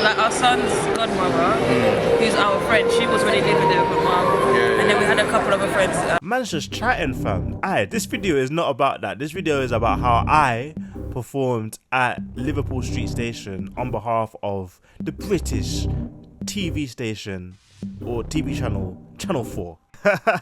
like our son's godmother, who's our friend, she was already living there with my mum. And then we had a couple other friends. Man's just chatting, fam. This video is not about that. This video is about how I performed at Liverpool Street Station on behalf of the British TV station or TV channel, Channel 4.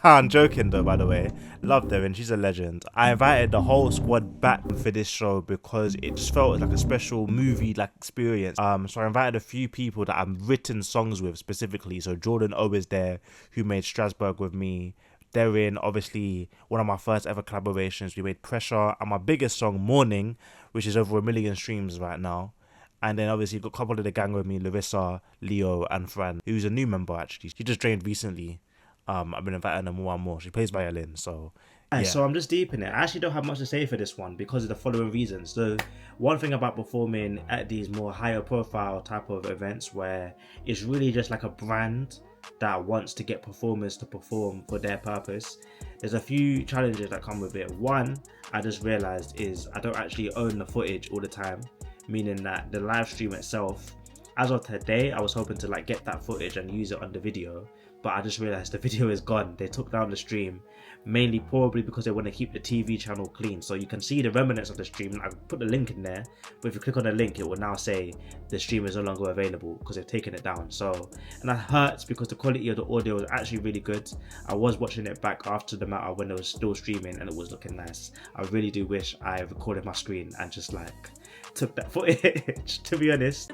I'm joking though, by the way. Loved her and she's a legend. I invited the whole squad back for this show because it just felt like a special movie like experience. So I invited a few people that I've written songs with specifically. So Jordan O is there, who made Strasbourg with me. Therein, obviously, one of my first ever collaborations. We made Pressure and my biggest song, Morning, which is over 1 million streams right now. And then obviously got a couple of the gang with me, Larissa, Leo and Fran, who's a new member actually. She just joined recently. I've been inviting her more and more. She plays violin, so yeah. So I'm just deep in it. I actually don't have much to say for this one because of the following reasons. So one thing about performing at these more higher profile type of events where it's really just like a brand that wants to get performers to perform for their purpose, there's a few challenges that come with it. One, I just realized is I don't actually own the footage all the time, meaning that the live stream itself, as of today, I was hoping to like get that footage and use it on the video, but I just realized the video is gone. They took down the stream, mainly probably because they want to keep the TV channel clean. So you can see the remnants of the stream. I put the link in there, but if you click on the link, it will now say the stream is no longer available because they've taken it down. So, and that hurts because the quality of the audio was actually really good. I was watching it back after the matter when it was still streaming and it was looking nice. I really do wish I recorded my screen and just like took that footage, to be honest.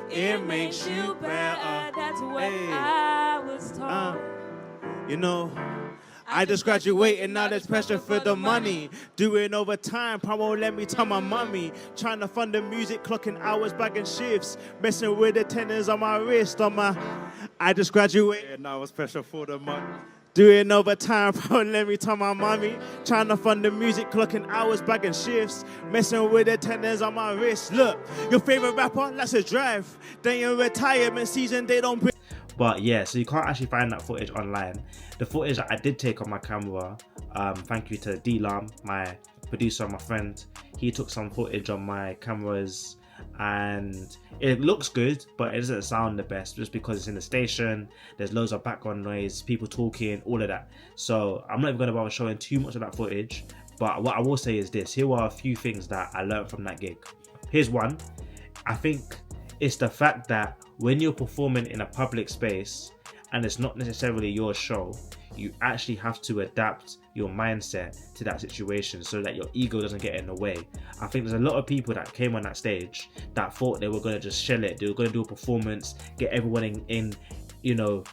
It makes you better. That's what I was told. You know, I just graduated, now there's pressure for the money. Doing overtime, probably let me tell my mommy. Trying to fund the music, clocking hours, bagging shifts. Messing with the tenors on my wrist, I just graduated, now it's pressure for the money. Doing overtime, probably let me tell my mommy. Trying to fund the music, clocking hours, bagging shifts. Messing with the tenors on my wrist. Look, your favorite rapper, that's a drive. Then your retirement season, they don't bring. But yeah, so you can't actually find that footage online. The footage that I did take on my camera, thank you to D-Lam, my producer, my friend. He took some footage on my cameras and it looks good, but it doesn't sound the best just because it's in the station. There's loads of background noise, people talking, all of that. So I'm not even going to bother showing too much of that footage, but what I will say is this: here are a few things that I learned from that gig. Here's one. I think it's the fact that when you're performing in a public space and it's not necessarily your show, you actually have to adapt your mindset to that situation so that your ego doesn't get in the way. I think there's a lot of people that came on that stage that thought they were going to just shell it. They were going to do a performance, get everyone in, you know,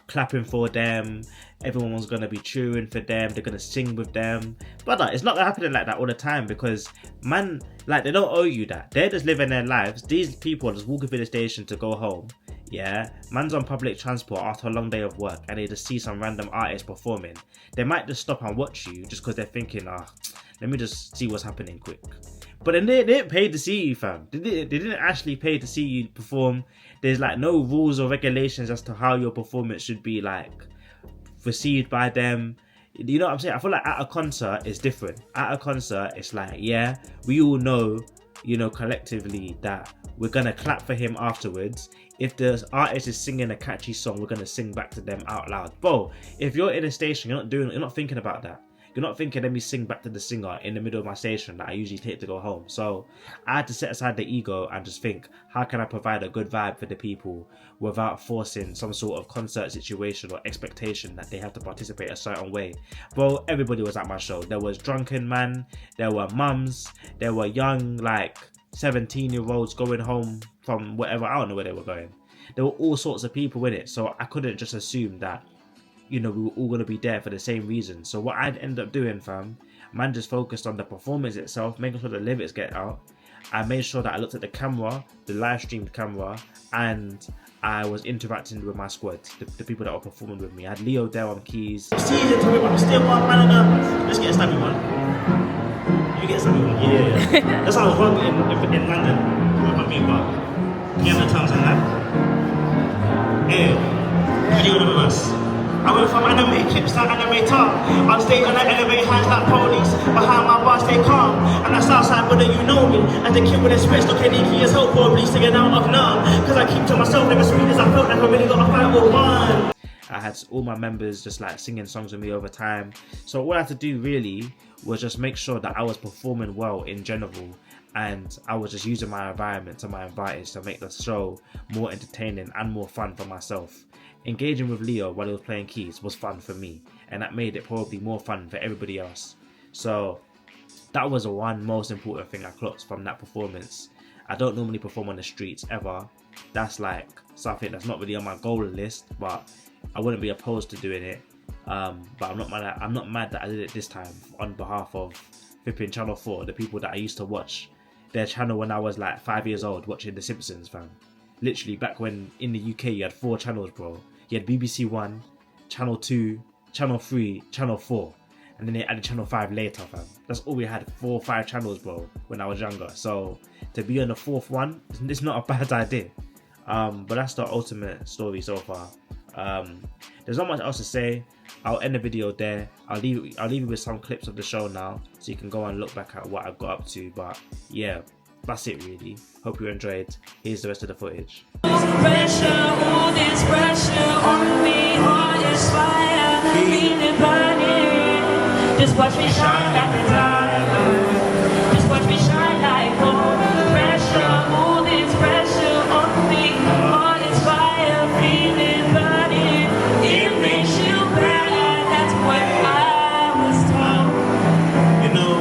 clapping for them. Everyone was going to be cheering for them. They're going to sing with them. But it's not happening like that all the time because, man, like, they don't owe you that. They're just living their lives. These people are just walking through the station to go home. Yeah, man's on public transport after a long day of work and they just see some random artist performing. They might just stop and watch you just because they're thinking, let me just see what's happening quick. But then they didn't pay to see you, fam. They didn't actually pay to see you perform. There's like no rules or regulations as to how your performance should be like received by them. You know what I'm saying? I feel like at a concert it's different. At a concert it's like, yeah, we all know, you know, collectively that we're gonna clap for him afterwards. If the artist is singing a catchy song, we're gonna sing back to them out loud. Bro, if you're in a station, you're not thinking about that. You're not thinking, let me sing back to the singer in the middle of my station that I usually take to go home. So I had to set aside the ego and just think, how can I provide a good vibe for the people without forcing some sort of concert situation or expectation that they have to participate a certain way. Bro, everybody was at my show. There was drunken man, there were mums, there were young, like 17-year-olds going home from whatever, I don't know where they were going. There were all sorts of people in it, so I couldn't just assume that, you know, we were all going to be there for the same reason. So what I'd end up doing, fam, man, just focused on the performance itself, making sure the lyrics get out. I made sure that I looked at the camera, the live streamed camera, and I was interacting with my squad, the people that were performing with me. I had Leo there on keys. Season to it, I'm still one man of the... Let's get a stabby one. You get something? Yeah. That's how I was working in London with my people. Pianothon and that. Hey, how do you want with us? I went from anime clips like animator. On stage and I elevate hands like police. Behind my bar stay calm. And that's outside whether you know me. And the kid with a switch, look at Nikki as hope probably singing out of numb. Cause I keep to myself like as sweet as I felt like I really got a fight with one. I had all my members just like singing songs with me over time. So all I had to do really was just make sure that I was performing well in general, and I was just using my environment to my advantage to make the show more entertaining and more fun for myself. Engaging with Leo while he was playing keys was fun for me, and that made it probably more fun for everybody else. So that was the one most important thing I clocked from that performance. I don't normally perform on the streets ever. That's like something that's not really on my goal list, but I wouldn't be opposed to doing it. But I'm not mad that I did it this time on behalf of flipping Channel 4, the people that I used to watch their channel when I was like 5 years old watching The Simpsons, fam. Literally back when in the UK you had 4 channels, bro. You had BBC 1, Channel 2, Channel 3, Channel 4. And then they added Channel 5 later, fam. That's all we had, 4 or 5 channels, bro, when I was younger. So to be on the 4th one, it's not a bad idea. But that's the ultimate story so far. There's not much else to say. I'll end the video there. I'll leave you with some clips of the show now, so you can go and look back at what I got up to. But yeah, that's it really. Hope you enjoyed. Here's the rest of the footage. Pressure, all this pressure on me, heart is fire, feeling burning. Just watch me shine like a diamond. Just watch me shine like gold. Pressure, all this pressure on me, heart is fire, feeling burning. It makes you better, that's what I was told. You know,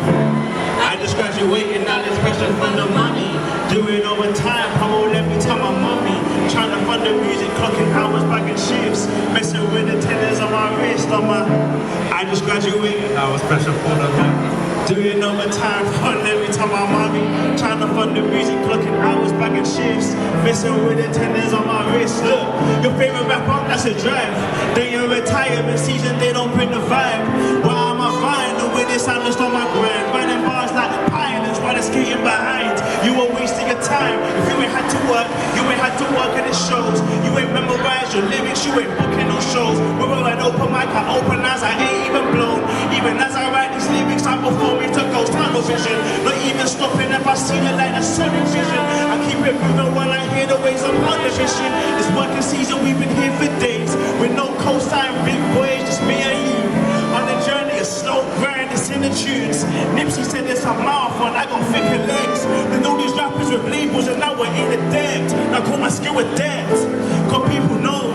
I just graduated, now there's pressure for the money. Doing overtime, parole every time I'm mommy. Trying to fund the music, clocking hours, bagging shifts. Messing with the tendons on my wrist, I just graduated, now it's pressure for the money. Doing overtime, fun every time I'm mommy. Trying to fund the music, clocking hours, bagging shifts. Messing with the tendons on my wrist. Look, your favorite rapper, that's a drive. They in retirement season, they don't bring the vibe. Why am I flying? The way they sound just on my grind. Riding bars like pilots while they're skating behind. You were wasting your time. If you ain't had to work, you ain't had to work and it shows. You ain't memorized your lyrics, you ain't booking no shows. We're all an open mic, I open eyes, I ain't even blown. Even as I write these lyrics, I'm performing to ghost tunnel vision. Not even stopping if I see the light, that's sonic vision. I keep it moving while I hear the waves of vision. It's working season, we've been here for days. With no cosign, big boys, just me and you. On the journey, a slow grind, it's in the tunes. Nipsey said it's a marathon, I got thicker legs. Then all these rappers with labels and now we're in the debt. Now call my skill a debt. Got people know